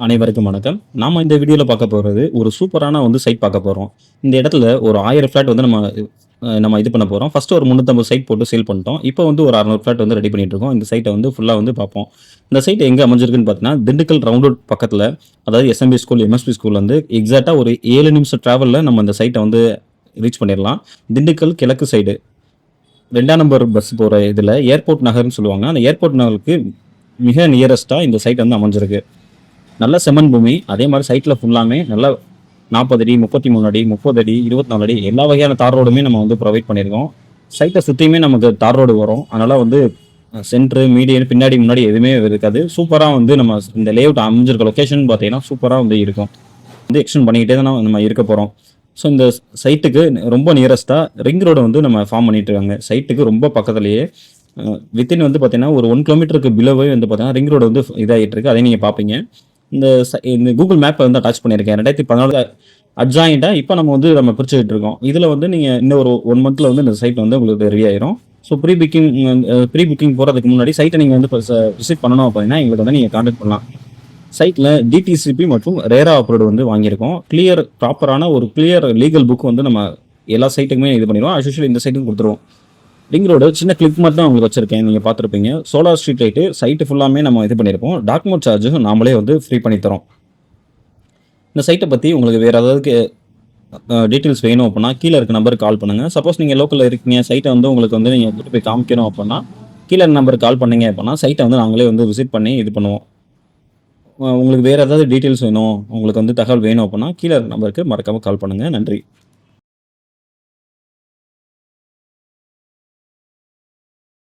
அனைவருக்கும் வணக்கம். நாம இந்த வீடியோல பார்க்க போறது ஒரு சூப்பரான சைட் பார்க்க போறோம். இந்த இடத்துல ஒரு 1000 ஃபிளாட் நம்ம இது பண்ண போறோம். ஃபர்ஸ்ட் ஒரு 350 சைட் போட்டு சேல் பண்ணிட்டோம். இப்போ ஒரு 600 ஃபிளாட் ரெடி பண்ணிட்டு இருக்கோம். இந்த சைட்ட ஃபுல்லா பார்ப்போம். இந்த சைட் எங்க அமைஞ்சிருக்குன்னு பார்த்தீங்கன்னா, திண்டுக்கல் ரவுண்ட் ரோட் பக்கத்துல, அதாவது எஸ்எம்பி ஸ்கூல், எம்எஸ்பி ஸ்கூல்ல எக்ஸாக்ட்டா ஒரு 7 நிமிஷம் டிராவல்ல நம்ம இந்த சைட்ட ரீச் பண்ணிரலாம். திண்டுக்கல் கிழக்கு சைடு 2ஆம் நம்பர் பஸ் போற இதுல ஏர்போர்ட் நகர்ன்னு சொல்லுவாங்க. அந்த ஏர்போர்ட் நகருக்கு மிக நியரஸ்ட்டா இந்த சைட் அமைஞ்சிருக்கு. நல்ல செம்மண் பூமி. அதே மாதிரி சைட்ல ஃபுல்லாமே நல்லா 40 அடி, 33 அடி, 30 அடி, 24 அடி எல்லா வகையான தார் ரோடுமே நம்ம ப்ரொவைட் பண்ணியிருக்கோம். சைட்டை சுற்றியுமே நமக்கு தார் ரோடு வரும். அதனால சென்ட்ரு, மீடியன், பின்னாடி, முன்னாடி எதுவுமே இருக்காது. சூப்பராக நம்ம இந்த லேஅவுட் அமைஞ்சிருக்க லொக்கேஷன் பார்த்தீங்கன்னா சூப்பராக இருக்கும். எக்ஸ்டெண்ட் பண்ணிக்கிட்டே தான் நம்ம இருக்க போகிறோம். ஸோ இந்த சைட்டுக்கு ரொம்ப நியரஸ்ட்டாக ரிங் ரோடு நம்ம ஃபார்ம் பண்ணிட்டு இருக்காங்க. சைட்டுக்கு ரொம்ப பக்கத்துலேயே வித்தின் பார்த்தீங்கன்னா ஒரு 1 கிலோமீட்டருக்கு பிலோவே பார்த்தீங்கன்னா ரிங் ரோடு இதாகிட்டு இருக்கு. அதை நீங்கள் பார்ப்பீங்க. இந்த கூகுள் மேப்பை அட்டாச் பண்ணியிருக்கேன். 2014 அட்ஜாயிண்டா இப்போ நம்ம பிரிச்சுக்கிட்டு இருக்கோம். இதில் நீங்கள் இன்னும் ஒரு 1 மந்த்தில் இந்த சைட் உங்களுக்கு ரெடி ஆயிரும். ஸோ ப்ரீ புக்கிங் போகிறதுக்கு முன்னாடி சைட்டை நீங்கள் விசிட் பண்ணணும் அப்படின்னா எங்களுக்கு நீங்கள் கான்டாக்ட் பண்ணலாம். சைட்டில் டிடிசிபி மற்றும் ரேரா அப்ரூவ்டு வாங்கியிருக்கோம். ப்ராப்பரான ஒரு கிளியர் லீகல் புக் நம்ம எல்லா சைட்டுக்குமே இது பண்ணிடுவோம். அஸ்யூஷுவல் இந்த சைட்டுக்கும் கொடுத்துருவோம். ரிங் ரோடு சின்ன கிளிக் மட்டும் தான் உங்களுக்கு வச்சிருக்கேன். நீங்கள் பார்த்துருப்பீங்க. சோலார் ஸ்ட்ரீட் லைட்டு சைட்டு ஃபுல்லாமே நம்ம இது பண்ணியிருப்போம். டாக்குமெண்ட் சார்ஜும் நாமளே ஃப்ரீ பண்ணி தரோம். இந்த சைட்டை பற்றி உங்களுக்கு வேறு ஏதாவது டீட்டெயில்ஸ் வேணும் அப்படின்னா கீழே இருக்க நம்பருக்கு கால் பண்ணுங்கள். சப்போஸ் நீங்கள் லோக்கலில் இருக்கீங்க, சைட்டை உங்களுக்கு நீங்கள் கூட்டு போய் காமிக்கணும் அப்படின்னா கீழே நம்பருக்கு கால் பண்ணீங்க அப்படின்னா சைட்டை நாங்களே விசிட் பண்ணி இது பண்ணுவோம். உங்களுக்கு வேறு ஏதாவது டீட்டெயில்ஸ் வேணும், உங்களுக்கு தகவல் வேணும் அப்படின்னா கீழே நம்பருக்கு மறக்காமல் கால் பண்ணுங்கள். நன்றி.